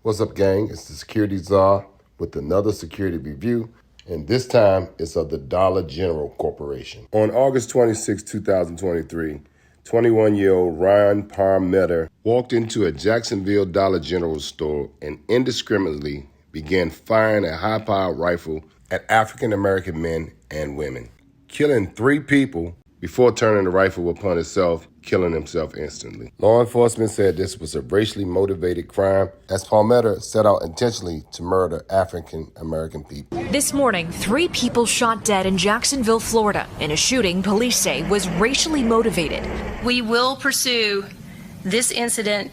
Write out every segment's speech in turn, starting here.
What's up, gang? It's the Security Czar with another security review, and this time it's of the Dollar General Corporation. On August 26, 2023, 21-year-old Ryan Parmeter walked into a Jacksonville Dollar General store and indiscriminately began firing a high-powered rifle at African-American men and women, killing 3 people before turning the rifle upon himself, killing himself instantly. Law enforcement said this was a racially motivated crime, as Palmetto set out intentionally to murder African-American people. This morning, 3 people shot dead in Jacksonville, Florida, in a shooting police say was racially motivated. We will pursue this incident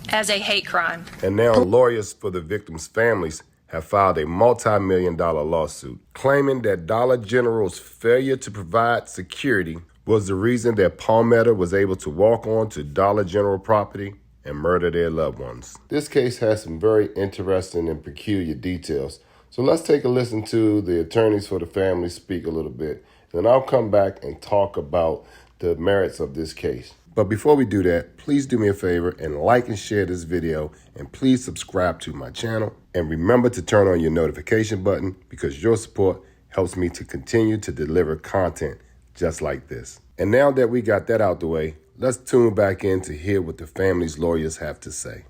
as a hate crime. And now lawyers for the victims' families have filed a multi-million-dollar lawsuit claiming that Dollar General's failure to provide security was the reason that Palmetto was able to walk on to Dollar General property and murder their loved ones. This case has some very interesting and peculiar details. So let's take a listen to the attorneys for the family speak a little bit, and then I'll come back and talk about the merits of this case. But before we do that, please do me a favor and like and share this video, and please subscribe to my channel. And remember to turn on your notification button, because your support helps me to continue to deliver content just like this. And now that we got that out the way, let's tune back in to hear what the family's lawyers have to say.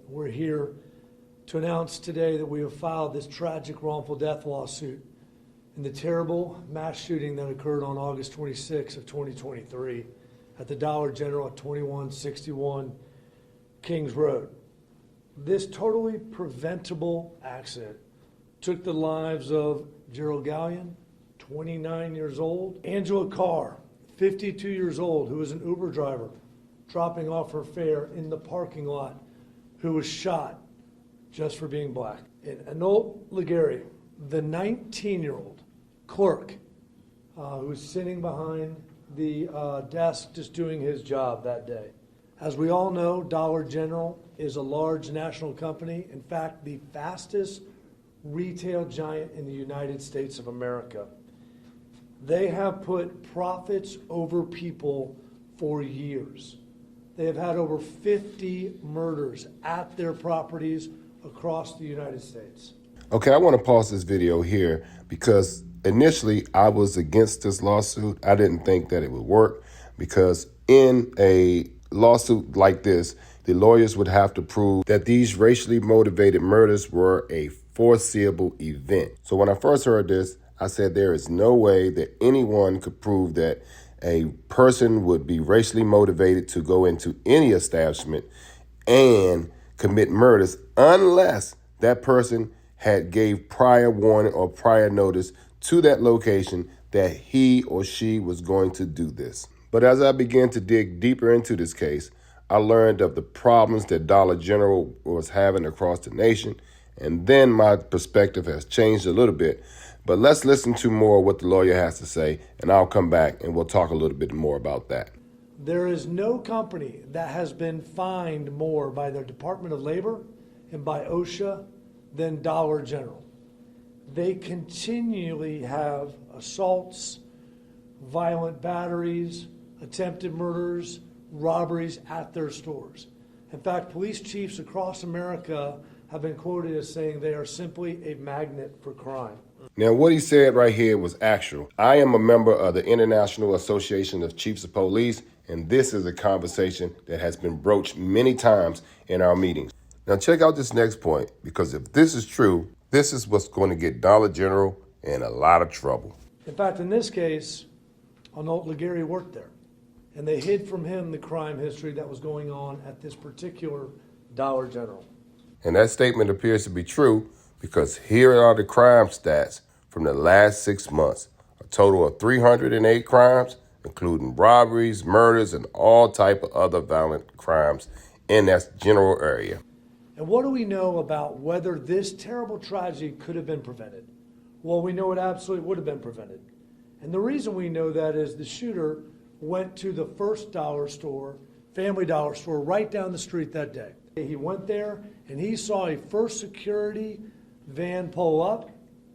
We're here to announce today that we have filed this tragic wrongful death lawsuit in the terrible mass shooting that occurred on August 26 of 2023 at the Dollar General at 2161 Kings Road. This totally preventable accident took the lives of Gerald Gallion, 29 years old, Angela Carr, 52 years old, who was an Uber driver dropping off her fare in the parking lot, who was shot just for being black. And Anol Legary, the 19-year-old clerk who was sitting behind the desk just doing his job that day. As we all know, Dollar General is a large national company, in fact, the fastest retail giant in the United States of America. They have put profits over people for years. They have had over 50 murders at their properties across the United States. Okay, I want to pause this video here because initially I was against this lawsuit. I didn't think that it would work, because in a lawsuit like this, the lawyers would have to prove that these racially motivated murders were a foreseeable event. So when I first heard this, I said there is no way that anyone could prove that a person would be racially motivated to go into any establishment and commit murders unless that person had gave prior warning or prior notice to that location that he or she was going to do this. But as I began to dig deeper into this case, I learned of the problems that Dollar General was having across the nation, and then my perspective has changed a little bit. But let's listen to more of what the lawyer has to say, and I'll come back and we'll talk a little bit more about that. There is no company that has been fined more by the Department of Labor and by OSHA than Dollar General. They continually have assaults, violent batteries, attempted murders, robberies at their stores. In fact, police chiefs across America have been quoted as saying they are simply a magnet for crime. Now, what he said right here was actual. I am a member of the International Association of Chiefs of Police, and this is a conversation that has been broached many times in our meetings. Now, check out this next point, because if this is true, this is what's going to get Dollar General in a lot of trouble. In fact, in this case, Anol Legary worked there, and they hid from him the crime history that was going on at this particular Dollar General. And that statement appears to be true, because here are the crime stats from the last 6 months. A total of 308 crimes, including robberies, murders, and all type of other violent crimes in that general area. And what do we know about whether this terrible tragedy could have been prevented? Well, we know it absolutely would have been prevented. And the reason we know that is the shooter went to the first dollar store, Family Dollar store, right down the street that day. He went there and he saw a First Security van pull up.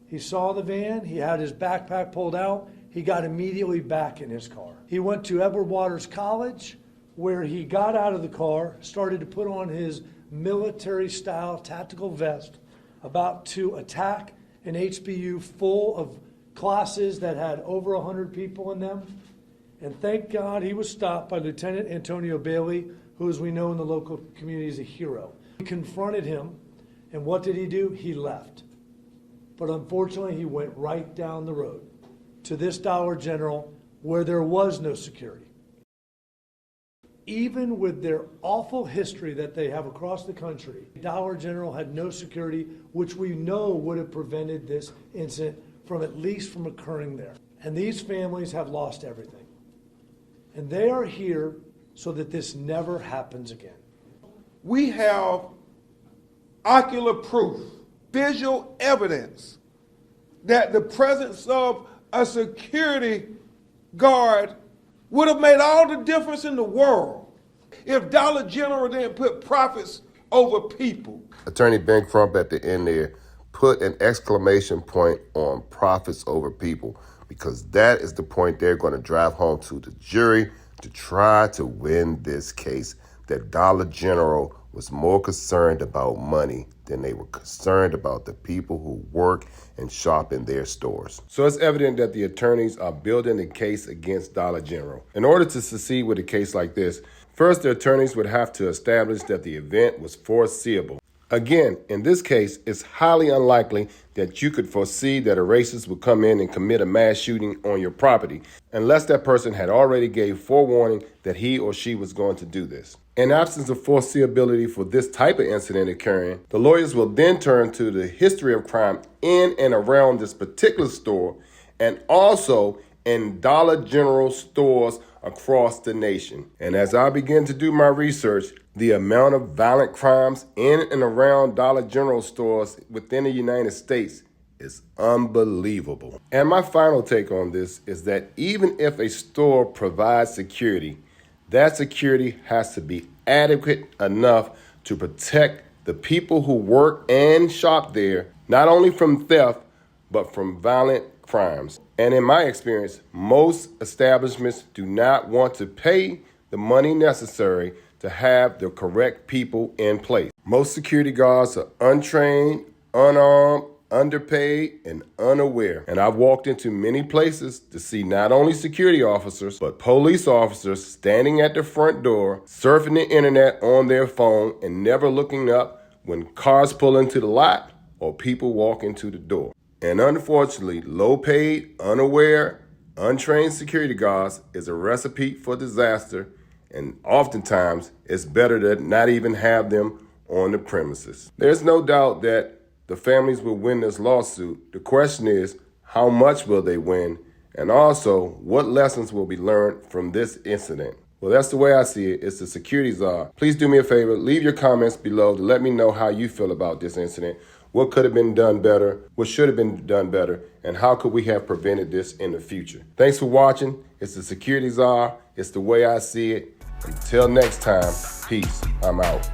He saw the van, he had his backpack pulled out, he got immediately back in his car. He went to Edward Waters College, where he got out of the car, started to put on his military-style tactical vest about to attack an HBU full of classes that had over 100 people in them. And thank God he was stopped by Lieutenant Antonio Bailey, who, as we know in the local community, is a hero. We confronted him, and what did he do? He left. But unfortunately, he went right down the road to this Dollar General where there was no security. Even with their awful history that they have across the country, Dollar General had no security, which we know would have prevented this incident from at least from occurring there. And these families have lost everything. And they are here so that this never happens again. We have ocular proof, visual evidence that the presence of a security guard would have made all the difference in the world if Dollar General didn't put profits over people. Attorney Ben Crump at the end there put an exclamation point on profits over people, because that is the point they're going to drive home to the jury to try to win this case, that Dollar General was more concerned about money than they were concerned about the people who work and shop in their stores. So it's evident that the attorneys are building a case against Dollar General. In order to succeed with a case like this, first the attorneys would have to establish that the event was foreseeable. Again, in this case, it's highly unlikely that you could foresee that a racist would come in and commit a mass shooting on your property, unless that person had already gave forewarning that he or she was going to do this. In absence of foreseeability for this type of incident occurring, the lawyers will then turn to the history of crime in and around this particular store, and also in Dollar General stores across the nation. And as I begin to do my research, the amount of violent crimes in and around Dollar General stores within the United States is unbelievable. And my final take on this is that even if a store provides security, that security has to be adequate enough to protect the people who work and shop there, not only from theft, but from violent crimes. And in my experience, most establishments do not want to pay the money necessary to have the correct people in place. Most security guards are untrained, unarmed, underpaid, and unaware. And I've walked into many places to see not only security officers, but police officers standing at the front door, surfing the internet on their phone and never looking up when cars pull into the lot or people walk into the door. And unfortunately, low-paid, unaware, untrained security guards is a recipe for disaster, and oftentimes it's better to not even have them on the premises. There's no doubt that the families will win this lawsuit. The question is, how much will they win? And also, what lessons will be learned from this incident? Well, that's the way I see it. It's the security czar. Please do me a favor, leave your comments below to let me know how you feel about this incident. What could have been done better? What should have been done better? And how could we have prevented this in the future? Thanks for watching. It's the security czar. It's the way I see it. Until next time, peace. I'm out.